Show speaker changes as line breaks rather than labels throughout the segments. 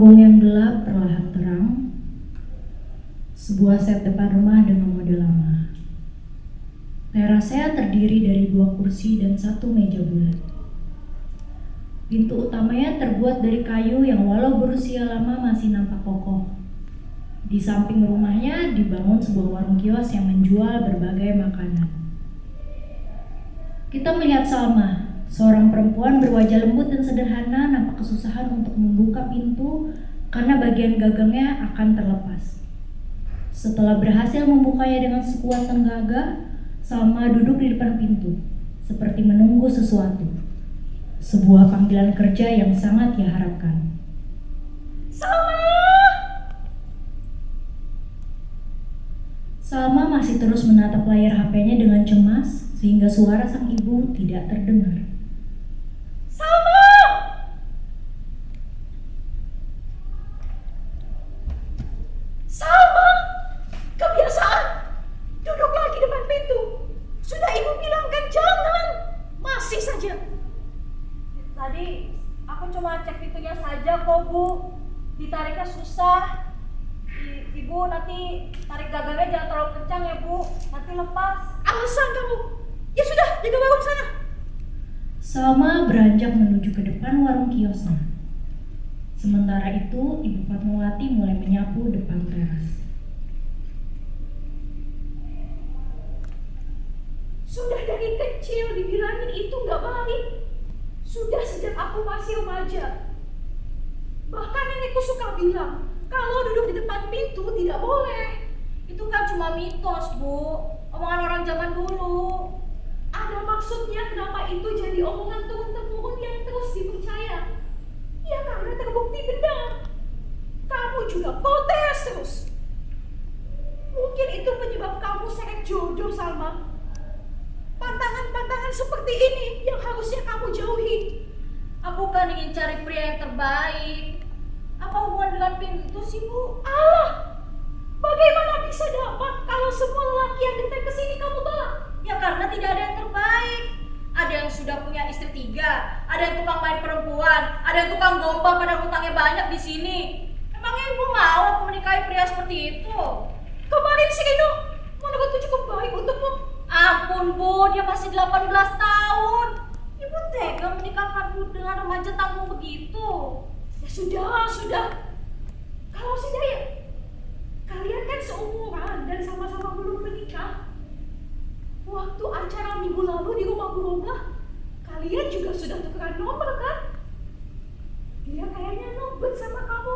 Panggung yang gelap perlahan terang. Sebuah set depan rumah dengan mode lama. Terasnya terdiri dari 2 kursi dan 1 meja bulat. Pintu utamanya terbuat dari kayu yang walau berusia lama masih nampak kokoh. Di samping rumahnya dibangun sebuah warung kios yang menjual berbagai makanan. Kita melihat Salma, seorang perempuan berwajah lembut dan sederhana, nampak kesusahan untuk membuka pintu karena bagian gagangnya akan terlepas. Setelah berhasil membukanya dengan sekuat tenaga, Salma duduk di depan pintu, seperti menunggu sesuatu. Sebuah panggilan kerja yang sangat ia harapkan. Salma! Salma masih terus menatap layar HP-nya dengan cemas, sehingga suara sang ibu tidak terdengar. Salma! Salma! Kebiasaan! Duduk lagi depan pintu. Sudah ibu bilang kan jangan. Masih saja.
Tadi aku cuma cek pintunya saja kok Bu. Ditariknya susah. Ibu nanti tarik gagangnya jangan terlalu kencang ya Bu. Nanti lepas.
Alasan kamu. Ya sudah, jaga warung sana.
Salma beranjak menuju ke depan warung kiosnya. Sementara itu, Ibu Fatmawati mulai menyapu depan teras.
Sudah dari kecil dibilangin itu nggak baik. Sudah sejak aku masih remaja. Bahkan nenekku suka bilang, kalau duduk di depan pintu tidak boleh.
Itu kan cuma mitos Bu. Omongan orang zaman dulu.
Ada maksudnya kenapa itu jadi omongan turun-temurun yang terus dipercaya. Ya karena terbukti benar. Kamu juga protes terus. Mungkin itu penyebab kamu seret jodoh, Salma. Pantangan-pantangan seperti ini yang harusnya kamu jauhi.
Aku kan ingin cari pria yang terbaik. Apa hubungan dengan pintu sih Bu?
Allah, bagaimana bisa dapat kalau semua lelaki yang datang ke sini kamu tolak?
Ya karena tidak ada yang terbaik. Ada yang sudah punya istri 3, ada yang tukang main perempuan, ada yang tukang gombal pada hutangnya banyak di sini. Emangnya Ibu mau aku menikahi pria seperti itu?
Kemarin si Rino menurutku cukup baik untukmu.
Ampun Bu, dia masih 18 tahun. Ibu tega menikahkanku dengan remaja tanggung begitu.
Ya sudah. Kalau si Daya, kalian kan seumuran dan sama-sama belum menikah. Waktu acara minggu lalu di rumah Bu Roga, kalian juga sudah tukeran nomor kan? Dia kayaknya ngebet sama kamu.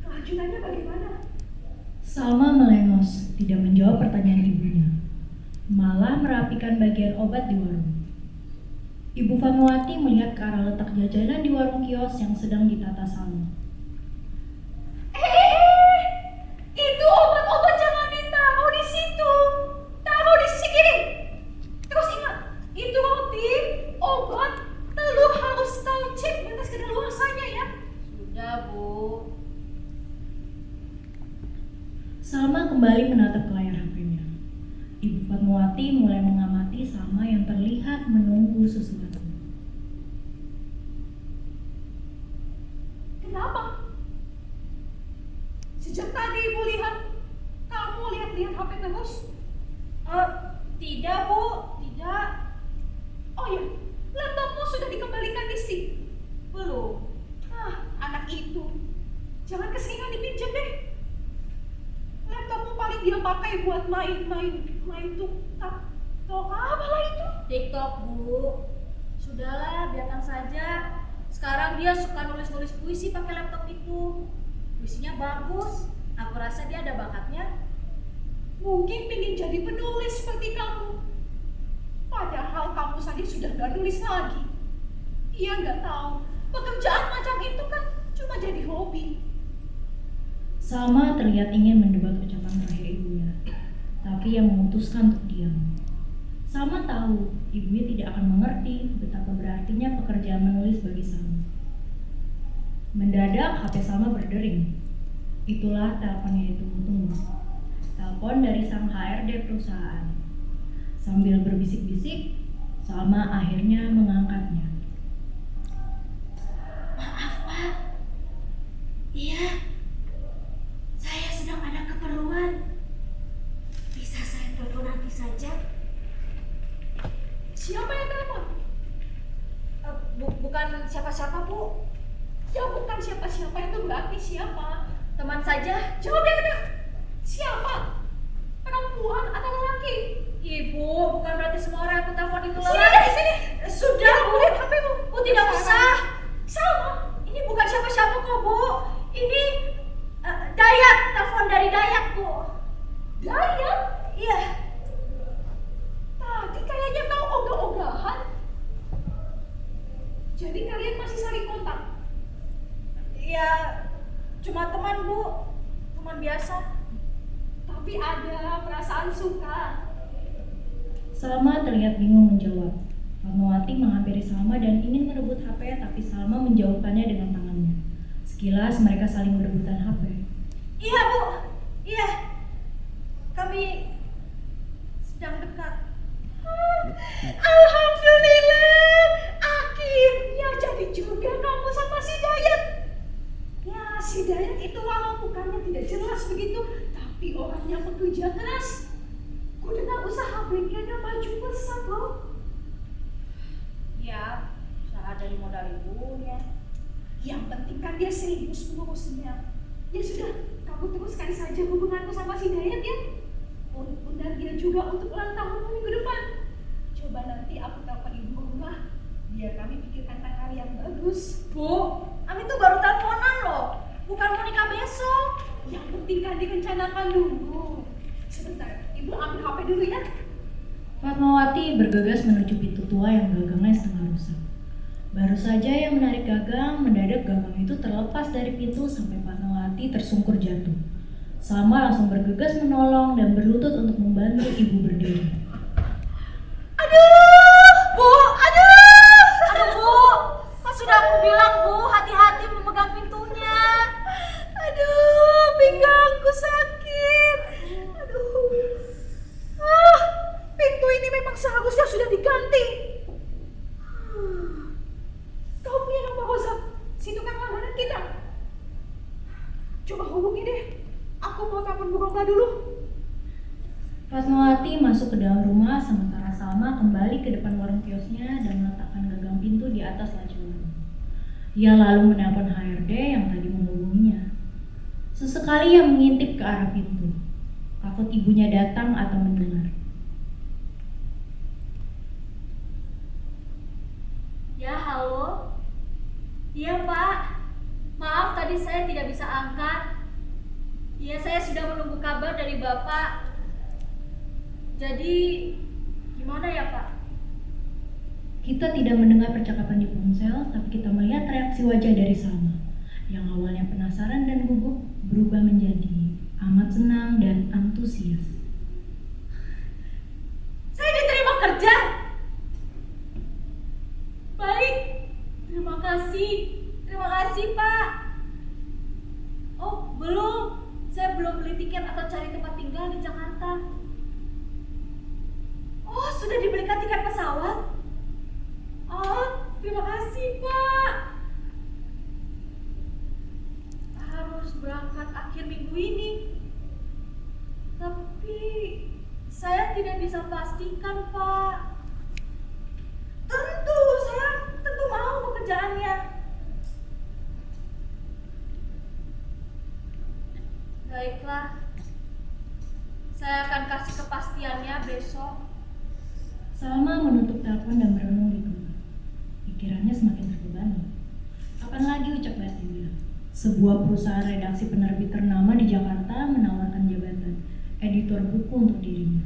Kelanjutannya bagaimana?
Salma melengos, tidak menjawab pertanyaan ibunya. Malah merapikan bagian obat di warung. Ibu Fatmawati melihat ke arah letak jajanan di warung kios yang sedang ditata Salma.
Itu obat-obat jangan ditaruh di situ. Taruh di sisi kiri. Terus ingat, itu roti, obat, telur harus tahu cek batas kadaluarsanya ya.
Sudah Bu.
Salma kembali menatap ke layar HP-nya. Ibu Fatmawati mulai mengamati Salma yang terlihat menunggu sesuatu.
Kenapa? Sejak tadi ibu lihat, kamu lihat-lihat HP terus.
Tidak Bu, tidak.
Oh ya, laptopmu sudah dikembalikan Rizky?
Belum.
Anak itu. Jangan keseringan dipinjam deh. Laptopmu paling dia pakai buat main TikTok. Apalah itu?
TikTok Bu. Sudahlah, biarkan saja. Sekarang dia suka nulis-nulis puisi pakai laptop itu. Puisinya bagus. Aku rasa dia ada bakatnya.
Mungkin pengen jadi penulis seperti kamu. Padahal kamu saja sudah gak nulis lagi. Ia gak tahu, pekerjaan macam itu kan cuma jadi hobi.
Salma terlihat ingin mendebat ucapan terakhir ibunya, tapi ia memutuskan untuk diam. Salma tahu ibunya tidak akan mengerti betapa berartinya pekerjaan menulis bagi Salma. Mendadak HP Salma berdering. Itulah telepon yang ditunggu-tunggu. Telepon dari sang HRD perusahaan. Sambil berbisik-bisik, Salma akhirnya mengangkatnya.
Maaf Pak, Siapa-siapa, Bu?
Ya bukan siapa-siapa itu berarti siapa?
Teman saja.
Jawab yang benar. Siapa? Perempuan atau lelaki?
Ibu, bukan berarti semua orang aku telepon itu
Sini
lelaki.
di sini.
Sudah, Bu.
Lihat HP-mu.
Bu, tidak usah.
Sama.
Ini bukan siapa-siapa kok, Bu. Ini Dayat, telepon dari Dayat, Bu.
Dayat.
Iya.
Tadi kayaknya kau ogah-ogahan. Jadi kalian masih saling kontak?
Iya, cuma teman, Bu. Teman biasa.
Tapi ada perasaan suka.
Salma terlihat bingung menjawab. Fatmawati menghampiri Salma dan ingin merebut HP, tapi Salma menjauhkannya dengan tangannya. Sekilas mereka saling berebutan HP.
Iya, Bu. Iya. Kami sedang dekat.
Alhamdulillah, akhirnya jadi juga kamu sama si Dayat. Ya, si Dayat itu walau mukanya tidak jelas begitu, tapi orangnya pekerja keras. Kudengar usaha bengkelnya maju pesat loh.
Ya, usaha dari modal ibunya.
Yang penting kan dia serius mengurusnya. Ya sudah, kamu teruskan saja hubunganku sama si Dayat ya. Undang dia juga untuk ulang tahun minggu depan. Coba nanti aku telepon ibu rumah, biar kami pikirkan tanggal yang bagus.
Bu, kami tuh baru teleponan loh. Bukan mau nikah besok.
Yang penting kan direncanakan dulu. Sebentar, ibu ambil HP dulu ya.
Fatmawati bergegas menuju pintu tua yang gagangnya setengah rusak. Baru saja yang menarik gagang, mendadak gagang itu terlepas dari pintu sampai Fatmawati tersungkur jatuh. Salma langsung bergegas menolong dan berlutut untuk membantu ibu berdiri.
Aduh, Bu, Bu. Kan sudah aku bilang, Bu, hati-hati memegang pintunya. Aduh, pinggangku sakit. Aduh.
Pintu ini memang seharusnya sudah diganti. Kau punya nomor WhatsApp si tukang langganan kita? Coba hubungi deh. Aku mau telepon Bu Rongga dulu.
Fatmawati masuk ke dalam rumah sementara Salma kembali ke depan warung kiosnya dan meletakkan gagang pintu di atas laci warung. Ia lalu menelpon HRD yang tadi menghubunginya. Sesekali ia mengintip ke arah pintu, takut ibunya datang atau mendengar.
Ya, halo. Iya, Pak. Maaf tadi saya tidak bisa angkat. Iya, saya sudah menunggu kabar dari Bapak. Jadi, gimana ya, Pak?
Kita tidak mendengar percakapan di ponsel, tapi kita melihat reaksi wajah dari Salma, yang awalnya penasaran dan gugup berubah menjadi amat senang dan antusias.
Saya diterima kerja. Baik. Terima kasih. Terima kasih, Pak. Oh, belum. Saya belum beli tiket atau cari tempat tinggal di Jakarta. Oh, sudah dibelikan tiket pesawat? Oh, terima kasih, Pak. Harus berangkat akhir minggu ini. Tapi saya tidak bisa pastikan, Pak. Saya tentu mau pekerjaannya. Baiklah. Saya akan kasih kepastiannya besok.
Salma menutup telepon dan merenung di kamar. Pikirannya semakin terbebani. Kapan lagi ucap batinnya? Sebuah perusahaan redaksi penerbit ternama di Jakarta menawarkan jabatan editor buku untuk dirinya.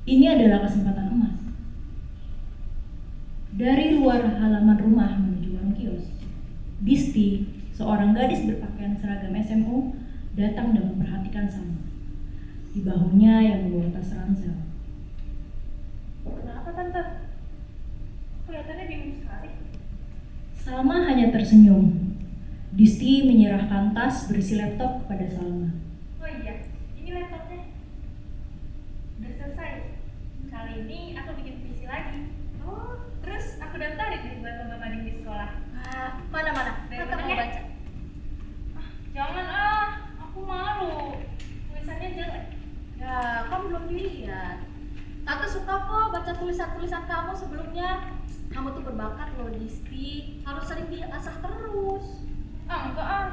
Ini adalah kesempatan emas. Dari luar halaman rumah menuju warung kios, Disti, seorang gadis berpakaian seragam SMU, datang dan memperhatikan Salma. Di bahunya yang membawa tas ransel.
Kenapa, Tante? Kelihatannya bingung sekali.
Salma hanya tersenyum. Disti menyerahkan tas berisi laptop kepada Salma.
Oh iya, ini laptopnya. Udah selesai. Kali ini aku bikin puisi lagi. Oh, terus aku daftarin nih buat lomba mading di sekolah. Mana? Tante mau baca? Jangan aku malu. Tulisannya jelek. Ya, kamu belum dilihat. Tante suka kok baca tulisan-tulisan kamu sebelumnya. Kamu tuh berbakat loh, Disti. Harus sering diasah terus.
Ah, enggak ah.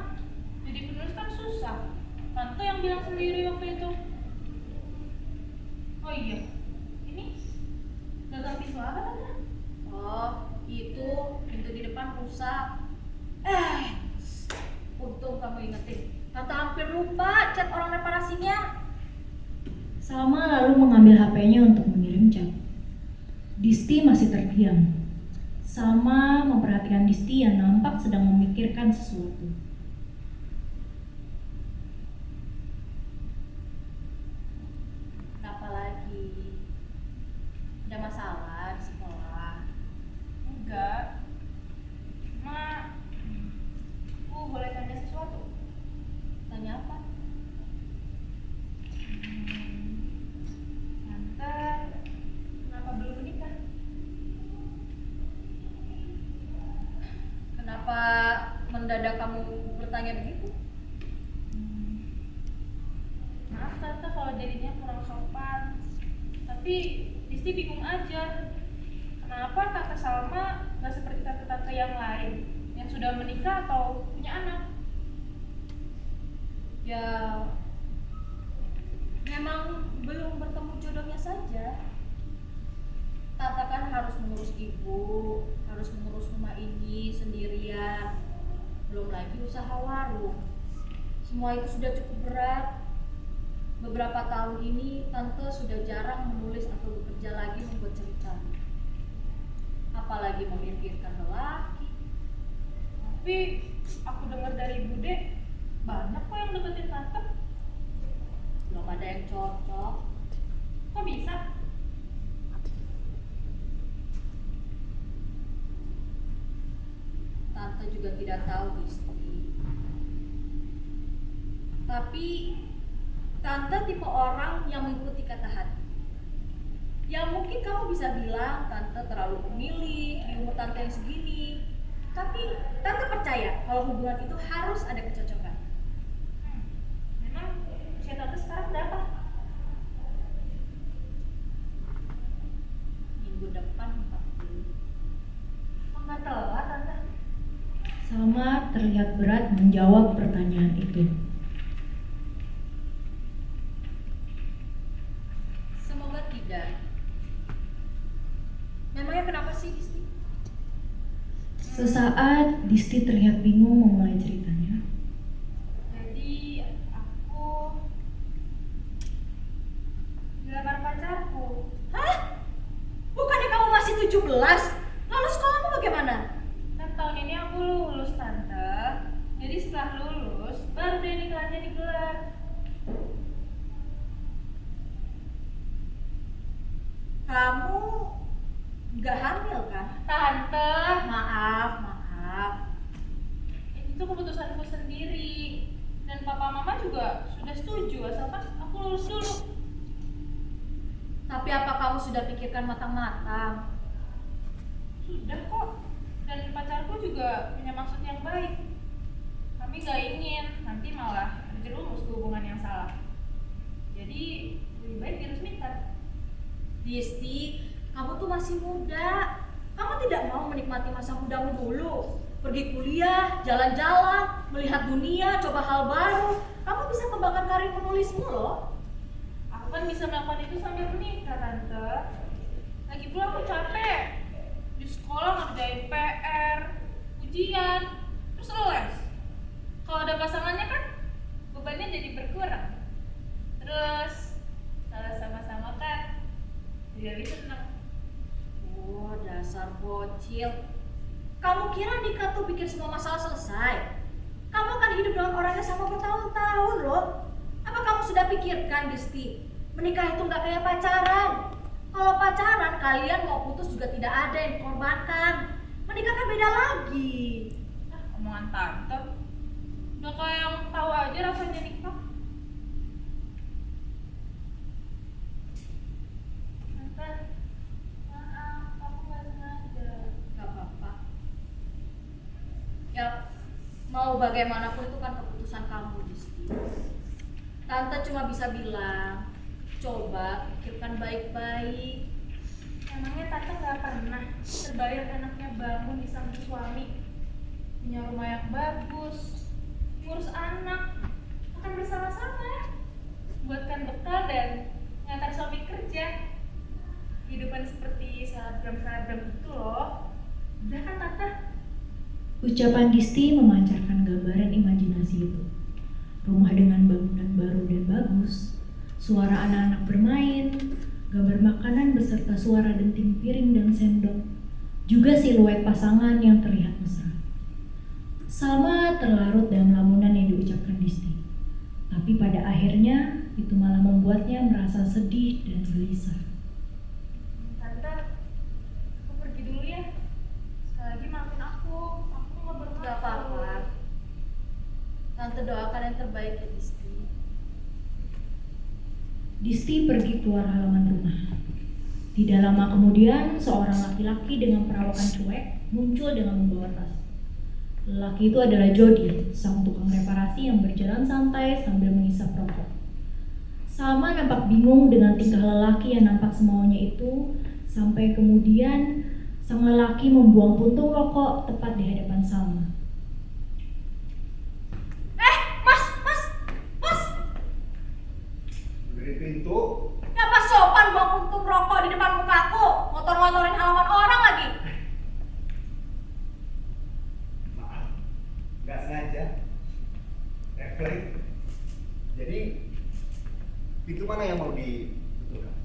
Jadi penulis kan susah. Tante yang bilang sendiri waktu itu. Oh iya, ini gagang pintu apa tante?
Oh, itu pintu di depan rusak. Untung kamu ingetin. Tante hampir lupa chat orang reparasinya.
Salma lalu mengambil HP-nya untuk mengirim chat. Disti masih terdiam. Salma memperhatikan Disti yang nampak sedang memikirkan sesuatu.
Kenapa lagi? Ada masalah di sekolah?
Enggak. Ma, aku boleh tanya sesuatu?
Tanya apa?
Tante, kenapa belum menikah?
Kenapa mendadak kamu bertanya begitu?
Maaf tante kalau jadinya kurang sopan. Tapi Disti bingung aja. Kenapa tante Salma nggak seperti tante-tante yang lain yang sudah menikah atau punya anak?
Ya, memang belum bertemu jodohnya saja. Tata kan harus mengurus ibu, harus mengurus rumah ini sendirian. Belum lagi usaha warung. Semua itu sudah cukup berat. Beberapa tahun ini Tante sudah jarang menulis atau bekerja lagi membuat cerita. Apalagi memikirkan lelaki.
Tapi aku dengar dari Bude banyak kok yang deketin tante.
Belum ada yang cocok.
Kok bisa?
Tante juga tidak tahu, Disti. Tapi Tante tipe orang yang mengikuti kata hati. Ya mungkin kamu bisa bilang Tante terlalu pemilih di umur Tante yang segini. Tapi Tante percaya kalau hubungan itu harus ada kecocokan.
Memang usia tante sekarang berapa?
Minggu depan 40.
Oh, nggak telat tante.
Salma terlihat berat menjawab pertanyaan itu.
Semoga tidak. Memangnya kenapa sih, Disti?
Sesaat Disti terlihat bingung memulai ceritanya.
Jadi aku dilamar pacarku.
Hah? Bukannya kamu masih 17? Lalu sekolahmu bagaimana?
Kan tahun ini aku lulus tante. Jadi setelah lulus baru deh nikahnya digelar.
Kamu nggak hamil kan?
Tante,
Maaf.
itu keputusanku sendiri. Dan papa mama juga sudah setuju asalkan aku lulus dulu.
Tapi apa kamu sudah pikirkan matang-matang?
Sudah kok. Dan pacarku juga punya maksud yang baik. Kami gak ingin nanti malah terjerumus ke hubungan yang salah. Jadi lebih baik diresmikan.
Disti, kamu tuh masih muda. Kamu tidak mau menikmati masa mudamu dulu. Pergi kuliah, jalan-jalan, melihat dunia, coba hal baru. Kamu bisa kembangkan karir menulismu loh.
Aku kan bisa melakukan itu sambil menikah tante. Lagi pula aku capek. Di sekolah ngerjain PR, ujian, terus les. Kalau ada pasangannya kan bebannya jadi berkurang. Terus kalau sama-sama kan jadi lebih senang.
Oh, dasar bocil. Kamu kira nikah tuh bikin semua masalah selesai? Kamu akan hidup dengan orangnya sama bertahun-tahun loh. Apa kamu sudah pikirkan, Disti? Menikah itu nggak kayak pacaran. Kalau pacaran, kalian mau putus juga tidak ada yang dikorbankan. Menikah kan beda lagi.
Omongan tante udah kayak yang tahu aja rasanya nikah. Tante, maaf aku nggak sengaja.
Gak apa-apa. Ya, mau bagaimanapun itu kan keputusan kamu, Disti. Tante cuma bisa bilang, coba pikirkan baik-baik.
Emangnya tante nggak pernah terbayang anaknya bangun di samping suami rumah yang bagus, ngurus anak, makan bersama-sama, buatkan bekal dan ngantar suami kerja. Kehidupan seperti selebgram-selebgram itu loh. Udah kan Tante?
Ucapan Disti memancarkan gambaran imajinasi itu. Rumah dengan bangunan baru dan bagus, suara anak-anak bermain, gambar makanan beserta suara denting piring dan sendok, juga siluet pasangan yang terlihat mesra. Salma terlarut dalam lamunan yang diucapkan Disti. Tapi pada akhirnya itu malah membuatnya merasa sedih dan gelisah.
Tante, aku pergi dulu ya. Sekali lagi maafin aku nggak bermaksud.
Gak apa-apa. Tante doakan yang terbaik ya Disti.
Disti pergi keluar halaman rumah. Tidak lama kemudian, seorang laki-laki dengan perawakan cuek muncul dengan membawa tas. Lelaki itu adalah Jody, sang tukang reparasi yang berjalan santai sambil mengisap rokok. Salma nampak bingung dengan tingkah lelaki yang nampak semaunya itu, sampai kemudian sang lelaki membuang puntung rokok tepat di hadapan Salma.
Mas!
Dari pintu.
Ya pas sopan bawa puntung rokok di depan muka aku, ngotor-ngotorin halaman orang lagi.
Maaf, nggak sengaja. Refleks. Jadi, pintu mana yang mau ditutupkan?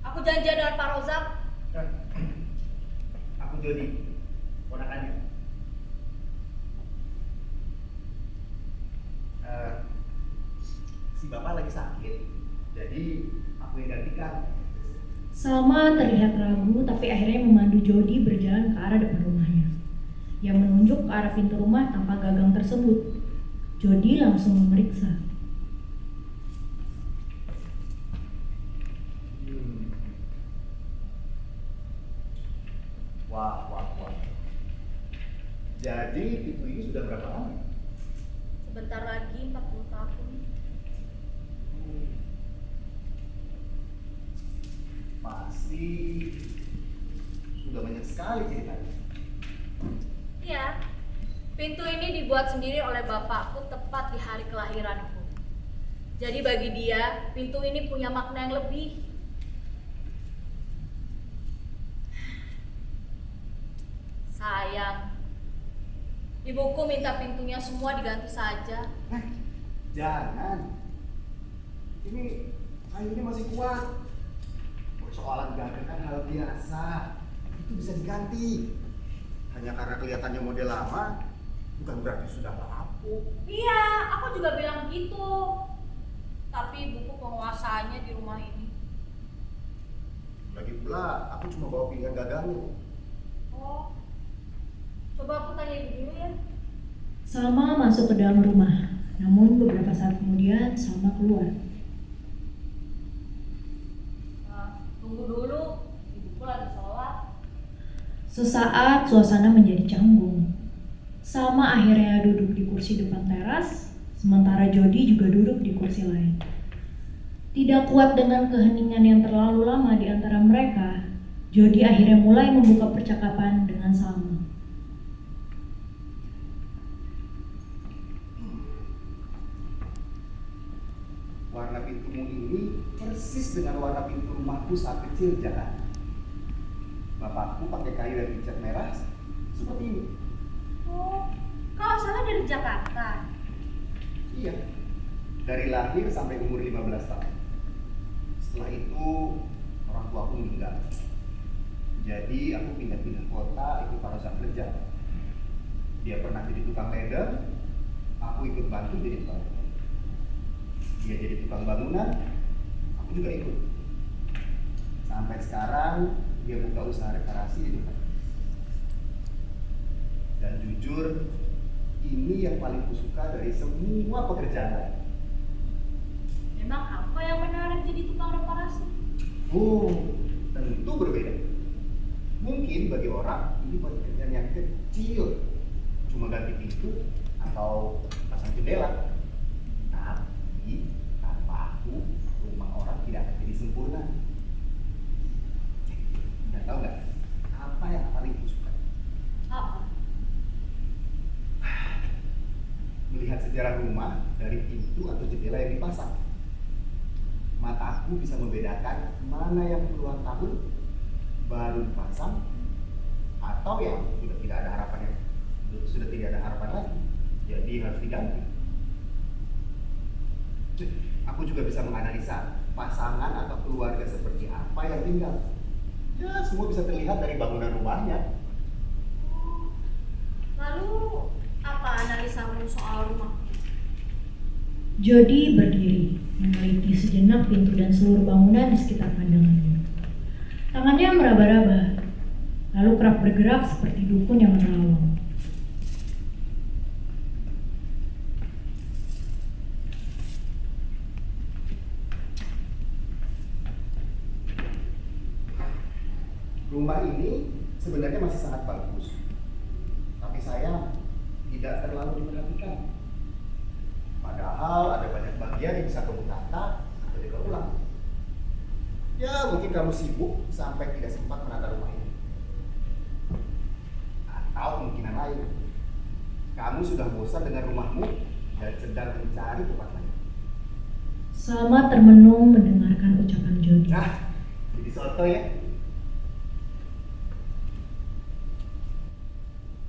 Aku janjian dengan Pak Rozak.
Aku Jody, ponakannya. Si bapak lagi sakit, jadi aku yang gantikan.
Salma terlihat ragu tapi akhirnya memandu Jody berjalan ke arah depan rumahnya. Yang menunjuk ke arah pintu rumah tanpa gagang tersebut. Jody langsung memeriksa.
Wah. Jadi pintu ini sudah berapa lama?
Sebentar lagi 40 tahun.
Pasti sudah banyak sekali ceritanya.
Iya. Pintu ini dibuat sendiri oleh bapakku tepat di hari kelahiranku. Jadi bagi dia, pintu ini punya makna yang lebih. Sayang, ibuku minta pintunya semua diganti saja.
Jangan. Ini kayunya masih kuat. Persoalan gagal kan hal biasa. Itu bisa diganti. Hanya karena kelihatannya model lama, bukan berarti sudah lapuk.
Iya, aku juga bilang gitu. Tapi ibuku penguasaannya di rumah ini.
Lagi pula, aku cuma bawa pinggan gagangnya.
Oh, coba aku tanya ibu dulu ya.
Salma masuk ke dalam rumah. Namun beberapa saat kemudian Salma keluar.
Tunggu dulu, ibuku lagi sholat.
Sesaat suasana menjadi canggung. Salma akhirnya duduk di kursi depan teras, sementara Jody juga duduk di kursi lain. Tidak kuat dengan keheningan yang terlalu lama di antara mereka, Jody akhirnya mulai membuka percakapan dengan Salma.
Warna pintumu ini persis dengan warna pintu rumahku saat kecil di Jakarta. Bapakku pakai kayu yang dicat merah seperti ini.
Oh, kau asalnya dari Jakarta?
Iya, dari lahir sampai umur 15 tahun. Setelah itu orang tuaku meninggal. Jadi aku pindah-pindah kota ikut Pak Rozak kerja. Dia pernah jadi tukang leder, aku ikut bantu jadi tukang leder. Dia jadi tukang bangunan, aku juga ikut. Sampai sekarang dia buka usaha reparasi di depan. Dan jujur, ini yang paling kusuka dari semua pekerjaan lain.
Memang apa yang menarik jadi tukang reparasi?
Oh, tentu berbeda. Mungkin bagi orang ini pekerjaan yang kecil, cuma ganti pintu atau pasang jendela. Tapi tanpa aku, rumah orang tidak akan jadi sempurna. Dan tahu nggak apa yang paling kusuka?
Apa?
melihat sejarah rumah dari pintu atau jendela yang dipasang. Mataku bisa membedakan mana yang puluhan tahun baru dipasang atau yang sudah tidak ada harapan lagi, jadi harus diganti. Aku juga bisa menganalisa pasangan atau keluarga seperti apa yang tinggal. Ya, semua bisa terlihat dari bangunan rumahnya.
Lalu apa analisamu soal rumah?
Jody berdiri, meneliti sejenak pintu dan seluruh bangunan di sekitar pandangannya. Tangannya meraba-raba, lalu kerap bergerak seperti dukun yang menerawang.
Rumah ini sebenarnya masih sangat bagus, tapi saya tidak terlalu diperhatikan. Padahal ada banyak bagian yang bisa kamu tata atau juga ulang. Ya, mungkin kamu sibuk sampai tidak sempat menata rumah ini. Atau kemungkinan lain, kamu sudah bosan dengan rumahmu dan sedang mencari tempat lain.
Salma termenung mendengarkan ucapan Jody.
Nah, jadi soto ya.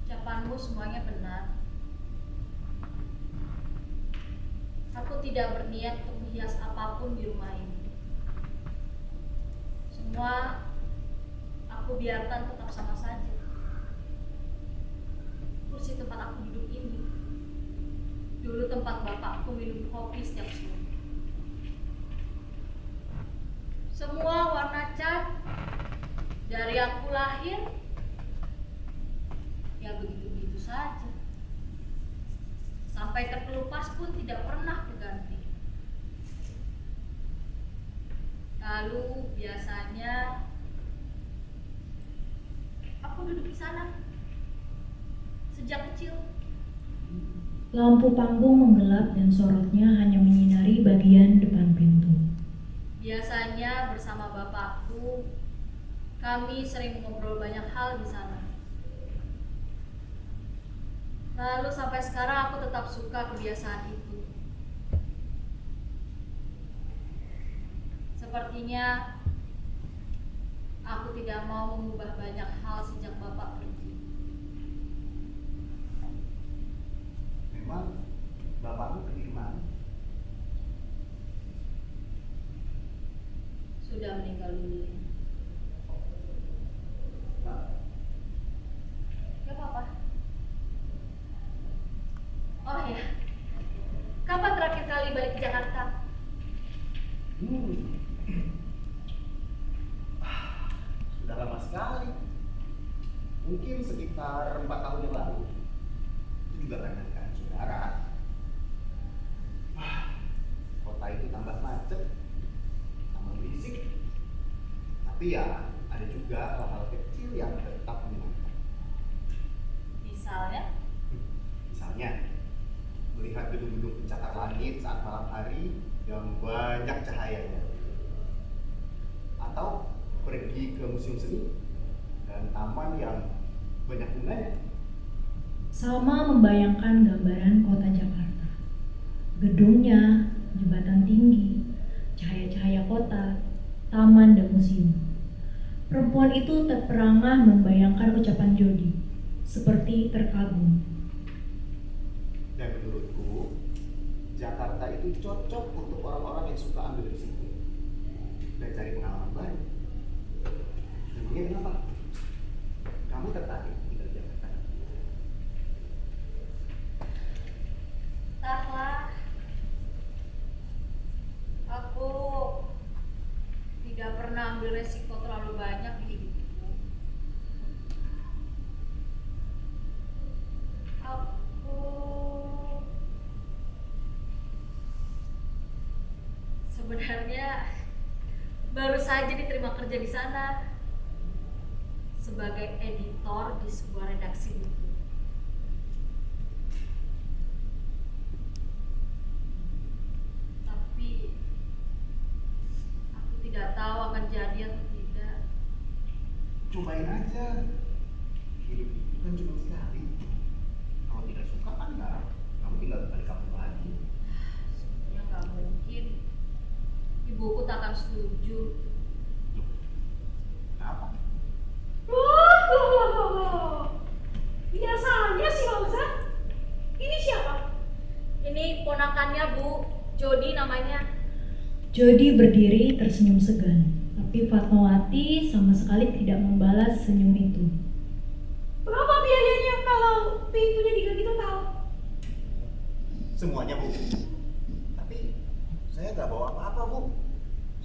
Ucapanmu semuanya benar. Aku tidak berniat untuk menghias apapun di rumah ini. Semua aku biarkan tetap sama saja. Kursi tempat aku duduk ini dulu tempat bapakku minum kopi setiap sore. Semua warna cat dari aku lahir ya begitu-begitu saja. Sampai terkelupas pun tidak pernah kuganti. Lalu biasanya aku duduk di sana sejak kecil.
Lampu panggung menggelap dan sorotnya hanya menyinari bagian depan pintu.
Biasanya bersama bapakku, kami sering mengobrol banyak hal di sana. Lalu sampai sekarang aku tetap suka kebiasaan itu. Sepertinya aku tidak mau mengubah banyak hal sejak bapak pergi.
Memang bapakmu pergi kemana?
Sudah meninggal dunia.
Nah,
Ya papa. Oh ya, kapan terakhir kali balik ke Jakarta?
Sudah lama sekali. Mungkin sekitar 4 tahun yang lalu. Itu juga karena kan saudara. Kota itu tambah macet, tambah berisik. Tapi ya ada juga hal-hal kecil yang tetap menyenangkan.
Misalnya,
Misalnya melihat gedung-gedung pencakar langit saat malam hari yang banyak cahayanya, atau pergi ke museum seni dan taman yang banyak bunganya.
Salma membayangkan gambaran kota Jakarta. Gedungnya, jembatan tinggi, cahaya-cahaya kota, taman dan museum. Perempuan itu terperangah membayangkan ucapan Jody, seperti terkagum.
Dan menurutku, Jakarta itu cocok untuk orang-orang yang suka ambil risiko dan cari pengalaman baru. Memangnya kenapa? Kamu tertarik tinggal di Jakarta?
entahlah. Aku tidak pernah ambil resiko terlalu banyak di hidupku. Aku sebenarnya baru saja diterima kerja di sana sebagai editor di sebuah redaksi buku. Tapi aku tidak tahu akan jadi atau tidak.
Cobain aja. Hidup itu kan cuma sekali. Kalau tidak suka kan enggak. Kamu tinggal balik kampung
nggak setuju.
Kenapa?
Loh. Biasanya si Rosa. Ini siapa?
Ini ponakannya Bu, Jody namanya.
Jody berdiri tersenyum segan, tapi Fatmawati sama sekali tidak membalas senyum itu.
Berapa biayanya kalau pintunya diganti total?
Semuanya, Bu. Tapi saya nggak bawa apa-apa, Bu.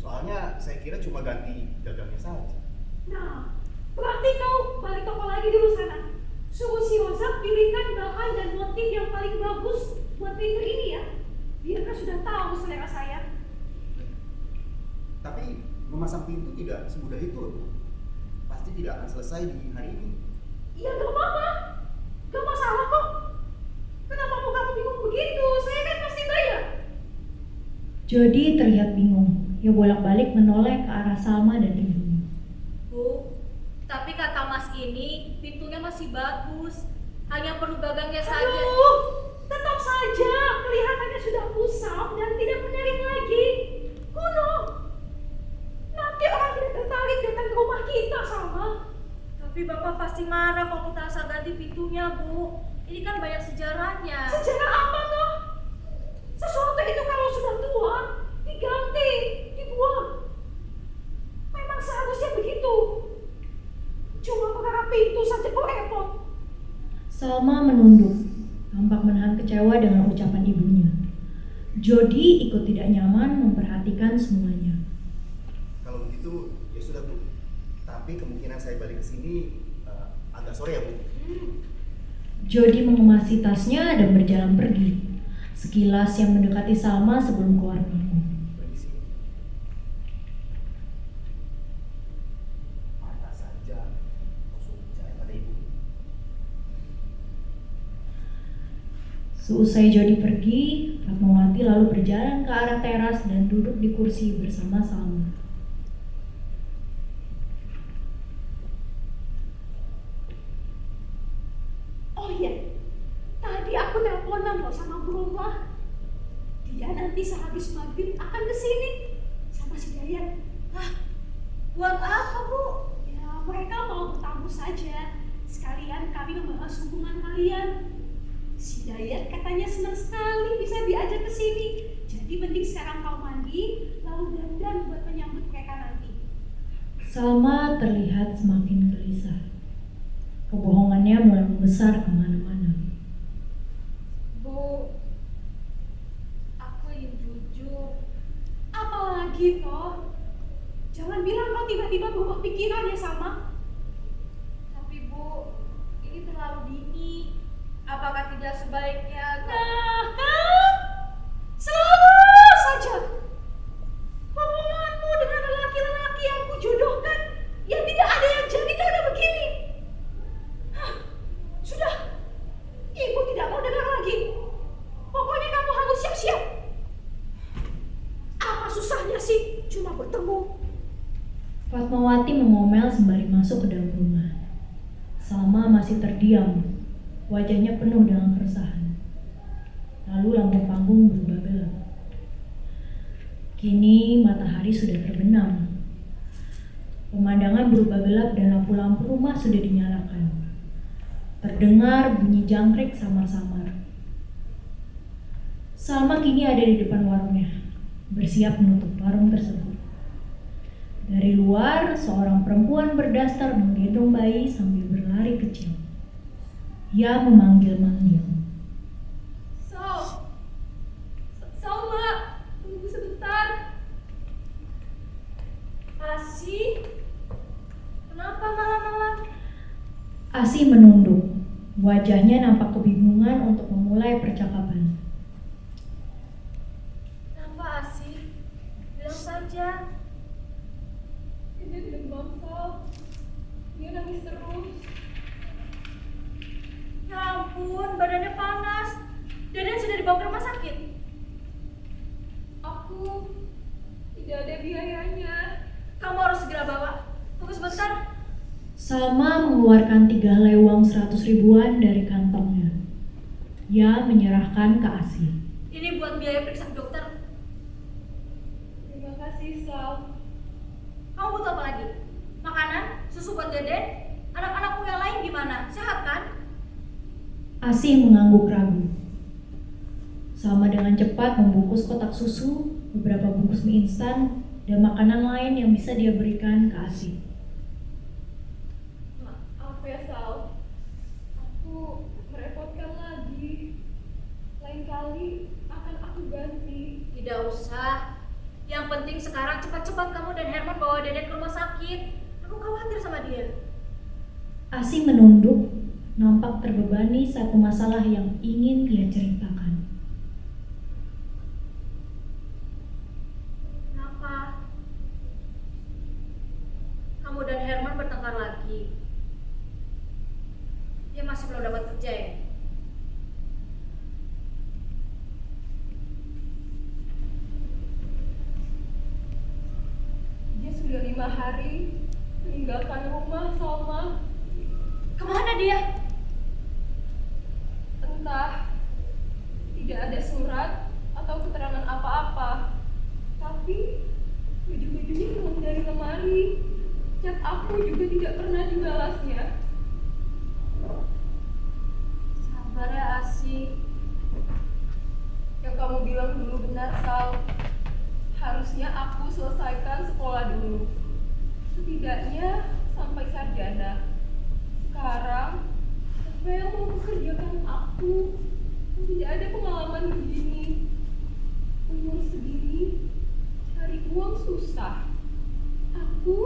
Soalnya saya kira cuma ganti gagangnya saja.
Nah, berarti kau balik toko lagi dulu sana. Suruh si Rosa pilihkan bahan dan motif yang paling bagus buat pintu ini ya. Biar kan sudah tahu selera saya.
Tapi memasang pintu tidak semudah itu, Bu. Pasti tidak akan selesai di hari ini.
Iya gak apa-apa. Gak masalah kok. Kenapa mukamu bingung begitu? Saya kan pasti bayar.
Jody terlihat bingung. Ia bolak-balik menoleh ke arah Salma dan ibunya.
Bu, tapi kata Mas ini pintunya masih bagus. Hanya perlu gagangnya saja.
Aduh, tetap saja kelihatannya sudah usang dan tidak menarik lagi. Kuno. Nanti orang tidak tertarik datang ke rumah kita sama.
Tapi Bapak pasti marah kalau kita asal ganti pintunya, Bu. Ini kan banyak sejarahnya.
Sejarah apa toh? Sesuatu itu kalau sudah tua, diganti, dibuang. Memang seharusnya begitu. Cuma perkara pintu saja kok repot.
Salma menunduk, tampak menahan kecewa dengan ucapan ibunya. Jody ikut tidak nyaman memperhatikan semuanya.
Kalau begitu, ya sudah, Bu. Tapi kemungkinan saya balik ke sini agak sore ya, Bu.
Jody mengemasi tasnya dan berjalan pergi. Sekilas ia mendekati Salma sebelum keluar pintu.
Permisi. Mana saja langsung bicara pada Ibu.
Seusai Jody pergi, Fatmawati lalu berjalan ke arah teras dan duduk di kursi bersama Salma.
Oh iya, tadi aku teleponan loh sama Bu Roma. Dia nanti sehabis maghrib akan kesini sama si Dayat.
Buat apa, Bu?
Ya mereka mau bertamu saja. Sekalian kami membahas hubungan kalian. Si Dayat katanya senang sekali bisa diajak ke sini. Jadi mending sekarang kau mandi, lalu dandan buat menyambut mereka nanti.
Salma terlihat semakin gelisah. Kebohongannya mulai membesar kemana-mana.
Bu, aku ingin jujur.
Apalagi toh? Jangan bilang kau tiba-tiba berubah pikiran ya sama.
Tapi Bu, ini terlalu dini. Apakah tidak sebaiknya?
Nah kan, selalu saja hubunganmu dengan lelaki-lelaki yang kujodohkan yang tidak ada yang jadi karena begini. Sudah, ibu tidak mau dengar lagi. Pokoknya kamu harus siap-siap. Apa susahnya sih cuma bertemu?
Fatmawati mengomel sembari masuk ke dalam rumah. Salma masih terdiam, wajahnya penuh dengan keresahan. Lalu lampu panggung berubah gelap. Kini matahari sudah terbenam. Pemandangan berubah gelap dan lampu-lampu rumah sudah dinyalakan. Terdengar bunyi jangkrik samar-samar. Salma kini ada di depan warungnya, bersiap menutup warung tersebut. Dari luar, seorang perempuan berdaster menggendong bayi sambil berlari kecil. Ia memanggil-manggil.
Salma, tunggu sebentar.
Asih, kenapa malam-malam?
Asih menunduk. Wajahnya nampak kebingungan untuk memulai percakapan.
Kenapa Asih? Bilang saja.
Dia demam, Sal. Dia nangis terus.
Ya ampun, badannya panas. Deden sudah dibawa ke rumah sakit.
Aku tidak ada biayanya.
Kamu harus segera bawa. Tunggu sebentar.
Salma mengeluarkan 3 helai uang 100 ribuan dari kantongnya. Ia menyerahkan ke Asih.
Ini buat biaya periksa ke dokter.
Terima kasih kasih, Sal.
Kamu butuh apa lagi? Makanan? Susu buat Deden? Anak-anakmu yang lain gimana? Sehat kan?
Asih mengangguk ragu. Salma dengan cepat membungkus kotak susu, beberapa bungkus mie instan, dan makanan lain yang bisa dia berikan ke Asih.
Maaf ya, Sal. Aku merepotkan lagi. Lain kali akan aku ganti.
Tidak usah. Yang penting sekarang cepat-cepat kamu dan Herman bawa Deden ke rumah sakit. Aku khawatir sama dia.
Asih menunduk, nampak terbebani satu masalah yang ingin dia ceritakan.
Kenapa? Kamu dan Herman bertengkar lagi. Dia masih belum dapat kerja ya?
Dia sudah 5 hari meninggalkan rumah, Salma.
Kemana dia?
Entah, tidak ada surat atau keterangan apa-apa. Tapi baju-bajunya hilang dari lemari. Chat aku juga tidak pernah dibalasnya.
Sabar ya Asih.
Yang kamu bilang dulu benar, Sal. Harusnya aku selesaikan sekolah dulu. Setidaknya sampai sarjana. Sekarang, apa yang mau pekerjakan aku? Tidak ada pengalaman begini. Umur segini, cari uang susah. Aku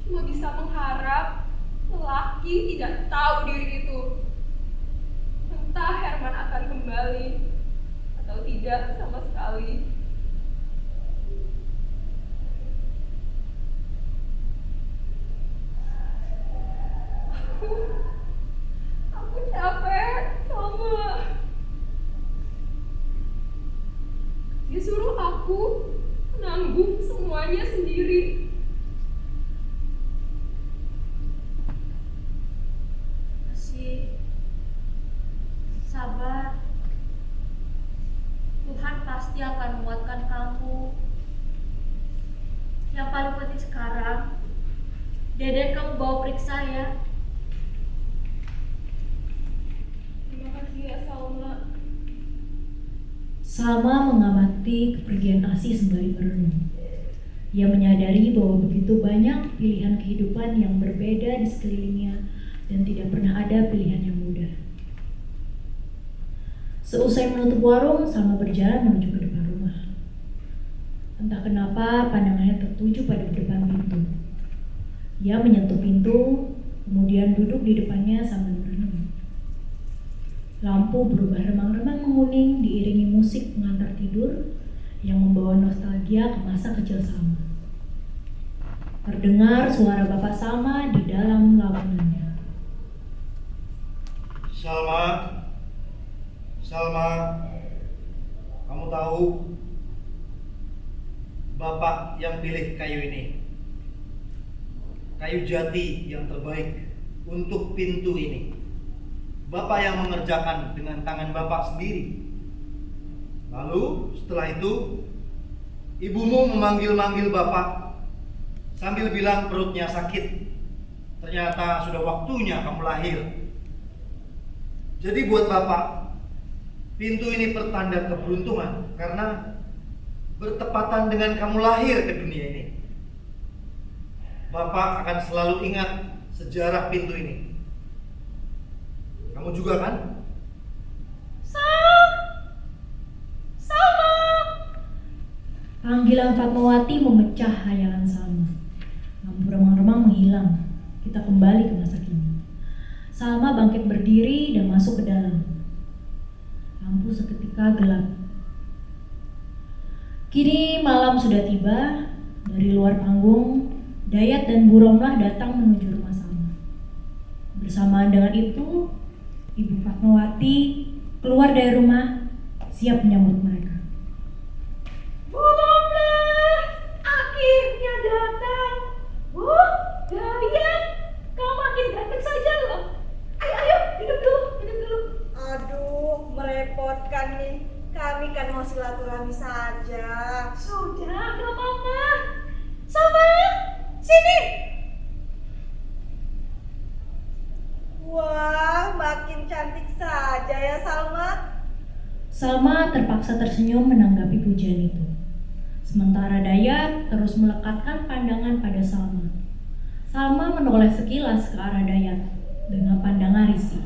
cuma bisa mengharap lelaki tidak tahu diri itu. Entah Herman akan kembali atau tidak sama sekali. Aku capek, Salma. Dia suruh aku menanggung semuanya sendiri.
Asih, sabar. Tuhan pasti akan menguatkan kamu. Yang paling penting sekarang, Deden kamu bawa periksa ya.
Terima kasih ya, Salma.
Salma mengamati kepergian Asih sembari merenung. Ia menyadari bahwa begitu banyak pilihan kehidupan yang berbeda di sekelilingnya dan tidak pernah ada pilihan yang mudah. Seusai menutup warung, Salma berjalan menuju ke depan rumah. Entah kenapa pandangannya tertuju pada depan pintu. Ia menyentuh pintu, kemudian duduk di depannya sambil merenung. Lampu berubah remang-remang menguning diiringi musik pengantar tidur yang membawa nostalgia ke masa kecil Salma. Terdengar suara bapak Salma di dalam lamunannya.
Salma, Salma, kamu tahu Bapak yang pilih kayu ini, kayu jati yang terbaik untuk pintu ini. Bapak yang mengerjakan dengan tangan Bapak sendiri. Lalu setelah itu ibumu memanggil-manggil Bapak sambil bilang perutnya sakit. Ternyata sudah waktunya kamu lahir. Jadi buat Bapak, pintu ini pertanda keberuntungan karena bertepatan dengan kamu lahir ke dunia ini. Bapak akan selalu ingat sejarah pintu ini. Kamu juga kan?
Salma!
Panggilan Fatmawati memecah hayalan Salma. Lampu remang-remang menghilang. Kita kembali ke masa kini. Salma bangkit berdiri dan masuk ke dalam. Lampu seketika gelap. Kini malam sudah tiba. Dari luar panggung, Dayat dan Bu Romlah datang menuju rumah Salma. Bersamaan dengan itu, Ibu Fatmawati keluar dari rumah, siap menyambut mereka.
Bu Romlah, akhirnya datang. Bu, Dayat, kau makin ganteng saja loh. Ayo, duduk dulu.
Aduh, merepotkan nih.
Kami kan mau silaturahmi saja.
Sudah, gak apa-apa. Sama, sini.
Wah, makin cantik saja ya Salma.
Salma terpaksa tersenyum menanggapi pujian itu. Sementara Dayat terus melekatkan pandangan pada Salma. Salma menoleh sekilas ke arah Dayat dengan pandangan risih.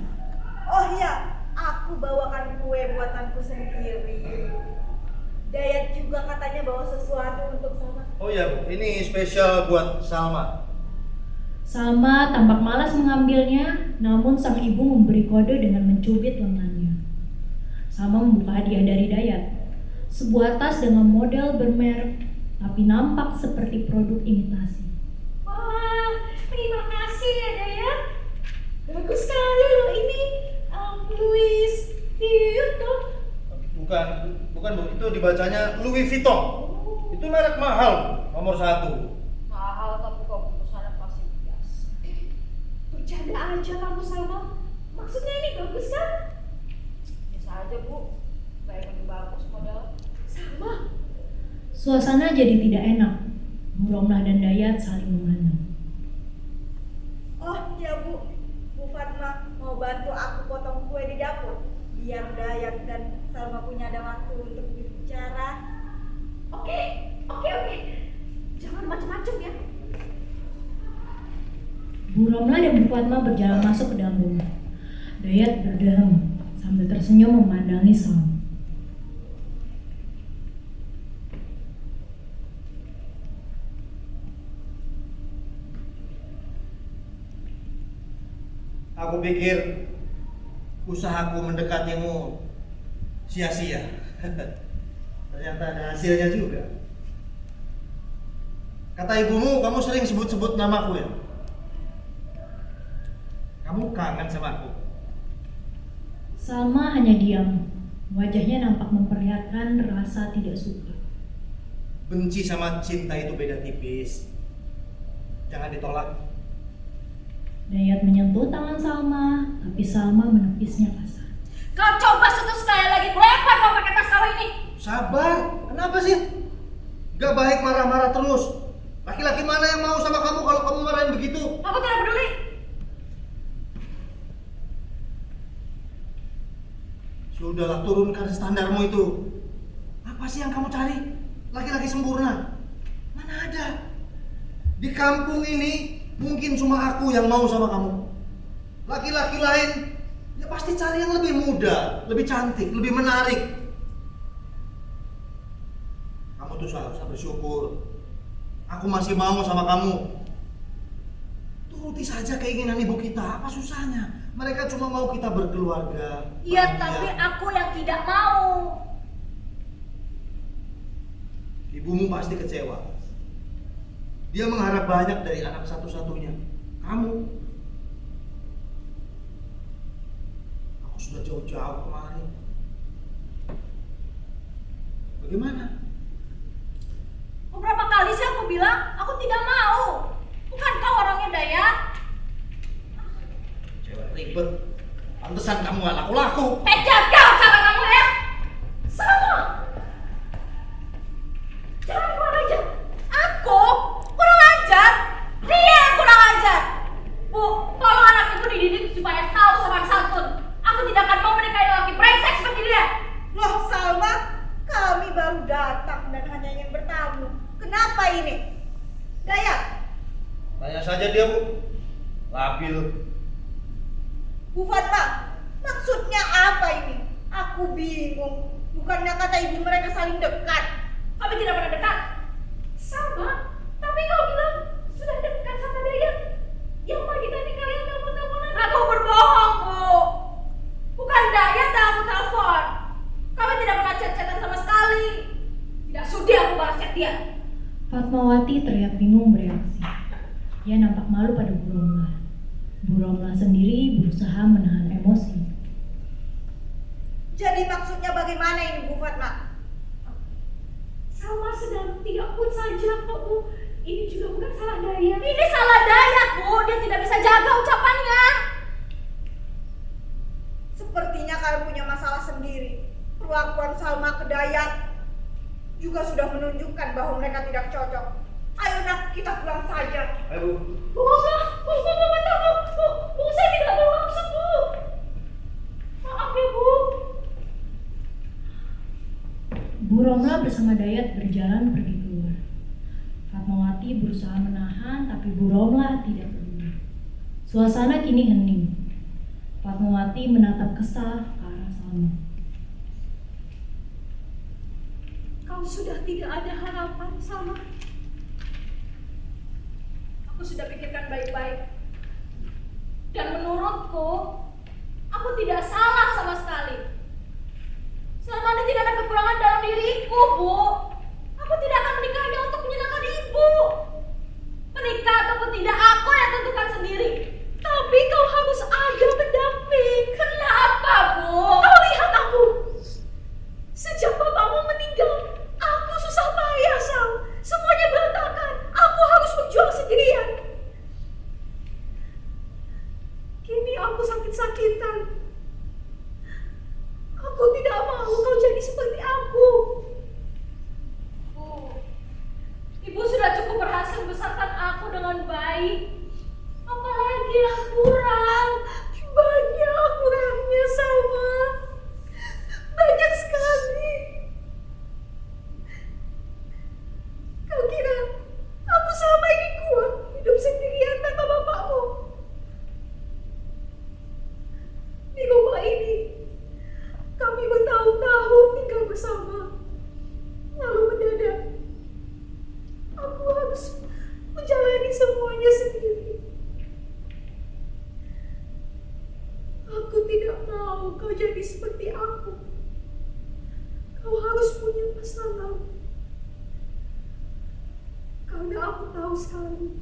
Oh iya, aku bawakan kue buatanku sendiri. Dayat juga katanya bawa sesuatu untuk Salma.
Oh iya Bu, ini spesial buat Salma.
Salma tampak malas mengambilnya, namun sang ibu memberi kode dengan mencubit lengannya. Salma membuka hadiah dari Dayat, sebuah tas dengan model bermerek, tapi nampak seperti produk imitasi.
Wah, terima kasih ya Dayat. Bagus sekali loh ini. Louis Vuitton.
Bukan Bu, itu dibacanya Louis Vuitton. Itu merek mahal, nomor 1.
Mahal tapi kok pesannya pasti biasa.
Bercanda aja kamu Salma. Maksudnya ini bagus kan?
Biasa aja Bu, gak yang lebih bagus model.
Salma,
Suasana jadi tidak enak. Bu Romlah dan Dayat saling memandang.
Oh iya Bu, Bu Fatma mau bantu aku potong kue di dapur biar Dayat dan Salma punya ada waktu untuk berbicara.
oke. Jangan macem-macem ya.
Bu Romlah dan Bu Fatma berjalan masuk ke dalam rumah. Dayat berdehem sambil tersenyum memandangi Salma.
Aku pikir usahaku mendekatimu sia-sia. Ternyata ada hasilnya juga. Kata ibumu, kamu sering sebut-sebut namaku ya? Kamu kangen sama aku?
Salma hanya diam. Wajahnya nampak memperlihatkan rasa tidak suka.
Benci sama cinta itu beda tipis. Jangan ditolak.
Dayat menyentuh tangan Salma, tapi Salma menepisnya kasar.
Kau coba sentuh sekali lagi, lempar kau pakai tas kau ini.
Sabar, kenapa sih? Gak baik marah-marah terus. Laki-laki mana yang mau sama kamu kalau kamu marahin begitu?
Aku tidak peduli.
Sudahlah, turunkan standarmu itu. Apa sih yang kamu cari? Laki-laki sempurna? Mana ada? Di kampung ini mungkin cuma aku yang mau sama kamu. Laki-laki lain ya pasti cari yang lebih muda, lebih cantik, lebih menarik. Kamu tuh seharusnya bersyukur. Aku masih mau sama kamu. Turuti saja keinginan ibu kita. Apa susahnya? Mereka cuma mau kita berkeluarga.
Iya,
bahagia.
tapi aku yang tidak mau.
Ibumu pasti kecewa. Dia mengharap banyak dari anak satu-satunya. Kamu. Aku sudah jauh-jauh kemari. Bagaimana?
Beberapa kali sih aku bilang, aku tidak mau. Bukan kau orangnya Dayat.
Cewek ribet. Pantesan kamu gak laku-laku.
Jaga cara kamu ya.
Salma, jangan kurang aja.
Aku kurang ajar. Dia yang kurang ajar. Bu, tolong anak ibu dididik supaya tahu sopan santun. Aku tidak akan mau menikahi laki brengsek seperti dia. Loh Salma, kami baru datang dan hanya ingin bertamu. Kenapa ini? Dayat,
Tanya saja dia, Bu. Labil.
Bu Fatma, maksudnya apa ini? Aku bingung. Bukannya kata ibu mereka saling dekat. Kami tidak pernah dekat.
Salma, tapi kau bilang sudah dekat sama Dayat. Yang pagi tadi kalian telepon-teleponan.
Aku berbohong, Bu. Bukan Dayat yang aku telepon. Kami tidak pernah chat-chatan sama sekali. Tidak sudi aku balas chat dia.
Fatmawati terlihat bingung bereaksi. Ia nampak malu pada Bu Romlah. Bu Romlah sendiri berusaha menahan emosi.
Jadi maksudnya bagaimana ini Bu Fatma?
Salma sedang tidak mood saja kok Bu. Ini juga bukan salah Dayat.
Ini salah Dayat, Bu. Dia tidak bisa jaga ucapannya. Sepertinya kalian punya masalah sendiri.
Perlakuan Salma ke Dayat juga sudah menunjukkan bahwa mereka tidak cocok. Ayo nak, kita pulang saja.
Ayo, Bu.
Bu, saya tidak bermaksud, Bu. Maaf ya, Bu.
Bu Romla bersama Dayat berjalan pergi keluar. Fatmawati berusaha menahan, tapi Bu Romla tidak peduli. Suasana kini hening. Fatmawati menatap kesal ke arah Salma.
Kau sudah tidak ada harapan, Salma.
Aku sudah pikirkan baik-baik. Dan menurutku, aku tidak salah sama sekali. Selama ini tidak ada kekurangan dalam diriku, Bu. Aku tidak akan menikah hanya untuk menyenangkan ibu. Menikah ataupun tidak, aku yang tentukan sendiri.
Tapi kau harus ada pendamping.
Kenapa, Bu?
Kau lihat aku. Sejak bapakmu meninggal, aku susah payah, Sal. Semuanya berantakan. Aku harus berjuang sendirian. Kini aku sakit-sakitan. Aku tidak mau kau jadi seperti aku.
Bu, Ibu sudah cukup berhasil membesarkan aku dengan baik. Apalagi yang kurang?
Banyak kurangnya, Salma. Banyak sekali. Kau kira aku selama ini kuat hidup sendirian tanpa bapakmu? Di rumah ini kami bertahun-tahun tinggal bersama. Lalu mendadak aku harus menjalani semuanya sendiri. Aku tidak mau kau jadi seperti aku. Kau harus punya pasangan. Karena aku tahu sekali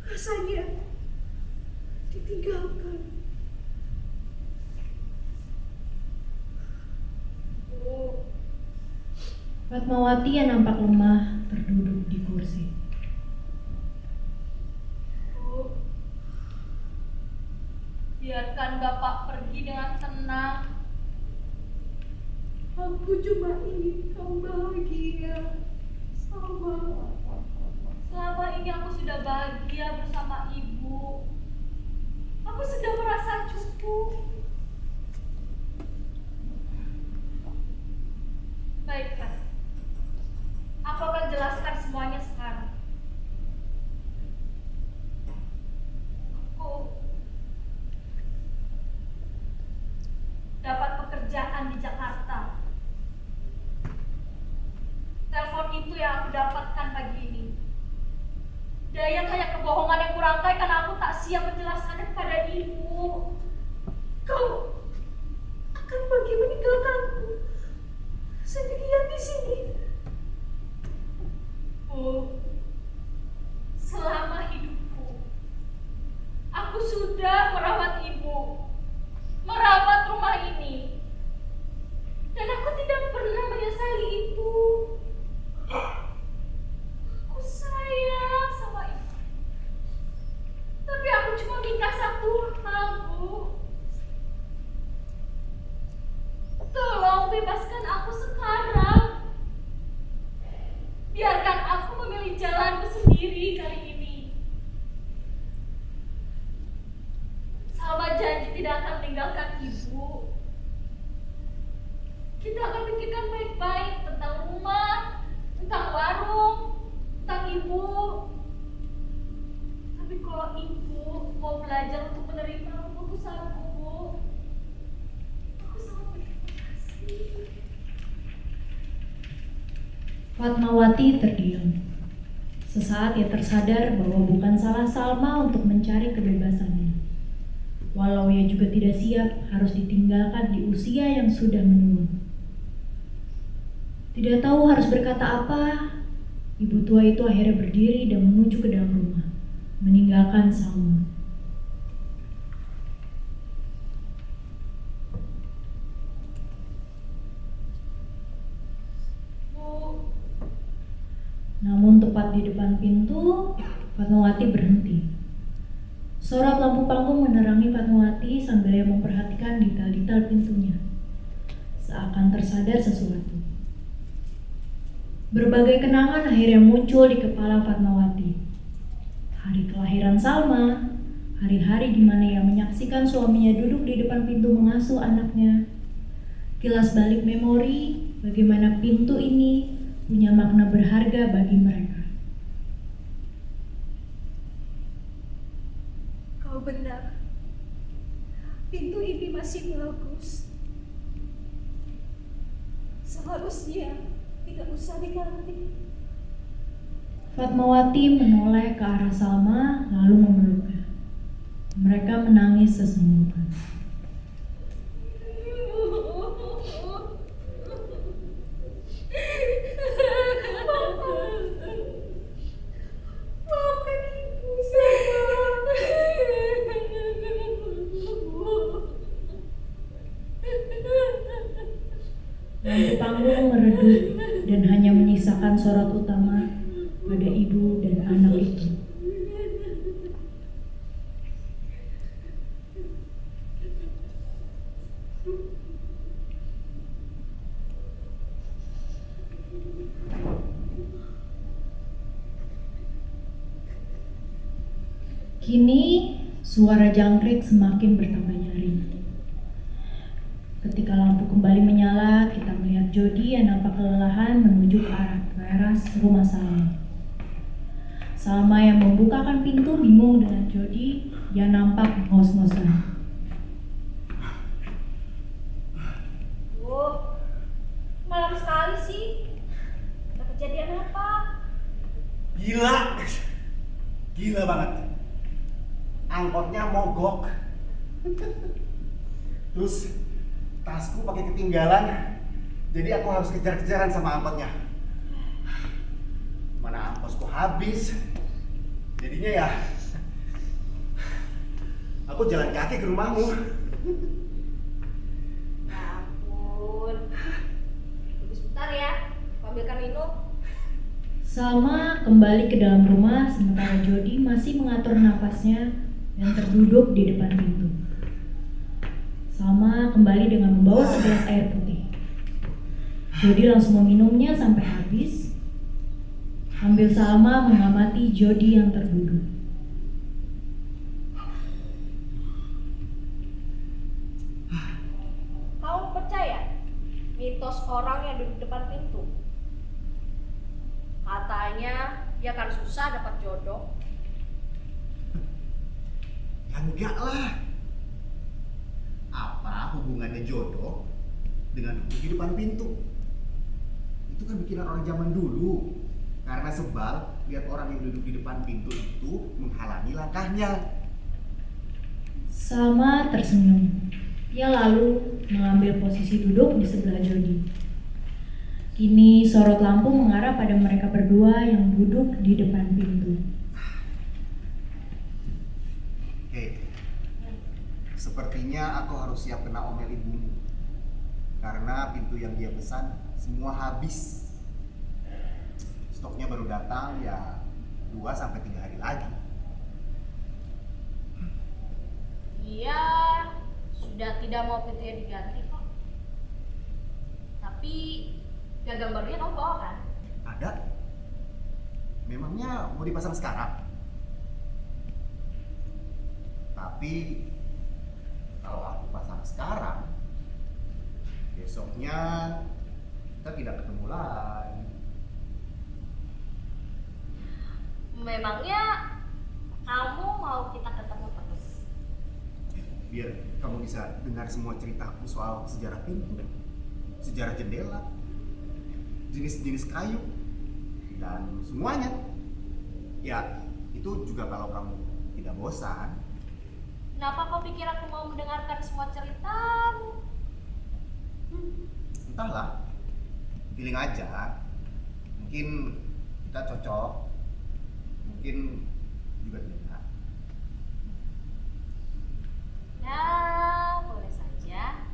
rasanya ditinggalkan.
Bu,
Fatmawati yang nampak lemah terduduk di kursi.
Bu, biarkan Bapak pergi dengan tenang.
Aku cuma ingin kau bahagia, Salma.
Selama ini aku sudah bahagia bersama Ibu. Aku sudah merasa cukup. Baiklah, aku akan jelaskan semuanya sekarang. Aku dapat pekerjaan di Jakarta. Telepon itu yang aku dapatkan pagi ini. Dayat hanya kebohongan yang kurangkai karena aku tak siap menjelaskannya kepada Ibu.
Kau akan pergi meninggalkanku sendirian di sini.
Bu, selama hidupku, aku sudah merawat Ibu, merawat rumah ini, dan aku tidak pernah menyesali itu. Aku sayang sama Ibu, tapi aku cuma minta satu hal, Bu. Tolong bebaskan aku sekarang. Biarkan aku memilih jalanku sendiri kali ini. Salma janji tidak akan meninggalkan Ibu. Kita akan pikirkan baik-baik tentang rumah, tentang warung, tentang Ibu. Tapi kalau Ibu mau belajar untuk menerima keputusanku, Bu, aku sangat berterima kasih.
Fatmawati terdiam. Sesaat ia tersadar bahwa bukan salah Salma untuk mencari kebebasannya. Walau ia juga tidak siap harus ditinggalkan di usia yang sudah menua. Tidak tahu harus berkata apa, ibu tua itu akhirnya berdiri dan menuju ke dalam rumah, meninggalkan Salma. Namun tepat di depan pintu, Fatmawati berhenti. Sorot lampu panggung menerangi Fatmawati sambil ia memperhatikan detail-detail pintunya. seakan tersadar sesuatu. Berbagai kenangan akhirnya muncul di kepala Fatmawati. Hari kelahiran Salma, hari-hari di mana ia menyaksikan suaminya duduk di depan pintu mengasuh anaknya. Kilas balik memori bagaimana pintu ini punya makna berharga bagi mereka.
Kau benar. Pintu ini masih bagus. Seharusnya tidak usah diganti.
Fatmawati menoleh ke arah Salma lalu memeluknya. Mereka menangis sesenggukan.
Maafkan ibu, Salma.
Lampu panggung meredup dan hanya menyisakan sorot utama pada ibu dan anak itu. Kini suara jangkrik semakin bertambah nyaring. Ketika lampu kembali menyala, kita melihat Jody yang nampak kelelahan menuju ke arah teras rumah Salma. Salma yang membukakan pintu bingung dengan Jody yang nampak ngos-ngosan.
Malam sekali sih. Ada kejadian apa?
Gila. Gila banget. Angkotnya mogok. Terus tasku pakai ketinggalan. Jadi aku harus kejar-kejaran sama angkotnya. Mana angkosku habis. Jadinya ya aku jalan kaki ke rumahmu.
Ya ampun. Tunggu sebentar ya. Aku ambilkan minum.
Salma kembali ke dalam rumah sementara Jody masih mengatur nafasnya dan terduduk di depan pintu. Salma kembali dengan membawa segelas air putih. Jody langsung meminumnya sampai habis. Sambil Salma mengamati Jody yang terduduk.
Kau percaya mitos orang yang duduk depan pintu? Katanya dia akan susah dapat jodoh.
Ya enggak lah. Apa hubungannya jodoh dengan duduk di depan pintu? Itu kan bikinan orang zaman dulu. Karena sebal lihat orang yang duduk di depan pintu itu menghalangi langkahnya.
Salma tersenyum. Ia lalu mengambil posisi duduk di sebelah Jody. Kini sorot lampu mengarah pada mereka berdua yang duduk di depan pintu.
Hei, sepertinya aku harus siap kena omel ibumu. Karena pintu yang dia pesan semua habis. Stoknya baru datang ya 2-3 hari lagi.
Dia sudah tidak mau pintunya diganti kok. Tapi gagang barunya kamu bawa kan?
Ada? Memangnya mau dipasang sekarang? Tapi kalau aku pasang sekarang, besoknya kita tidak ketemu lagi.
Memangnya kamu mau kita ketemu terus?
Biar kamu bisa dengar semua ceritaku soal sejarah pintu, sejarah jendela, jenis-jenis kayu, dan semuanya. Ya, itu juga kalau kamu tidak bosan.
Kenapa kau pikir aku mau mendengarkan semua ceritamu?
Entahlah, feeling aja. Mungkin kita cocok, mungkin juga tidak.
Ya, boleh saja.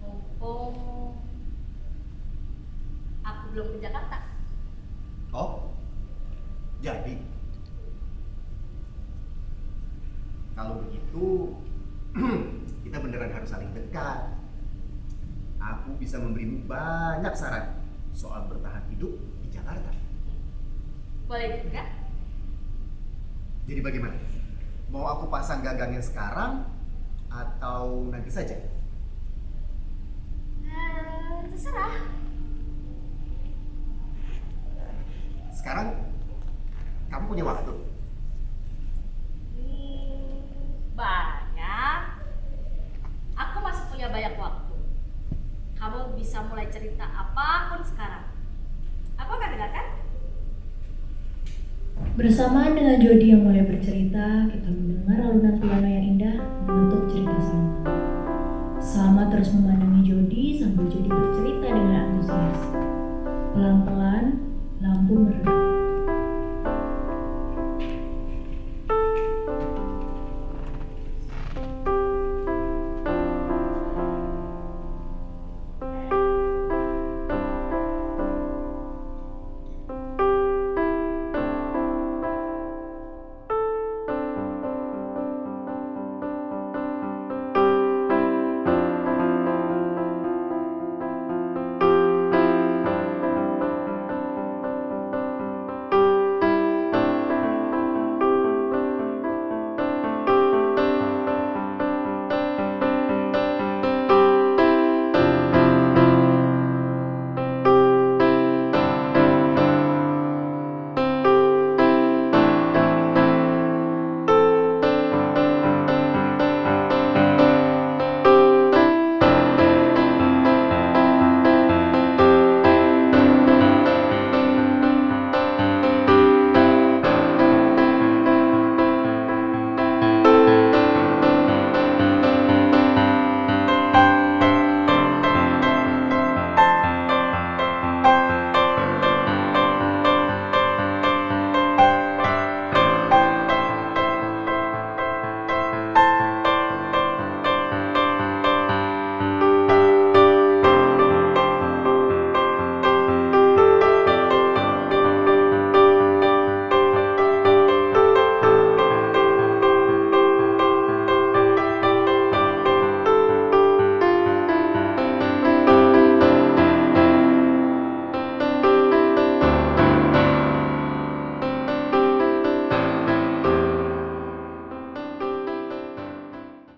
Mumpung aku belum ke Jakarta.
Oh, jadi kalau begitu kita beneran harus saling dekat. bisa memberimu banyak saran soal bertahan hidup di Jakarta.
Boleh juga.
Jadi bagaimana? Mau aku pasang gagangnya sekarang atau nanti saja?
Terserah.
Sekarang kamu punya waktu.
Banyak. Aku masih punya banyak waktu. Kamu bisa mulai cerita apapun sekarang. Aku akan dengarkan.
Bersamaan dengan Jody yang mulai bercerita, kita mendengar alunan piano yang indah menutup cerita Salma. Salma terus memandangi Jody sambil Jody bercerita dengan antusias. Pelan-pelan, lampu meredup.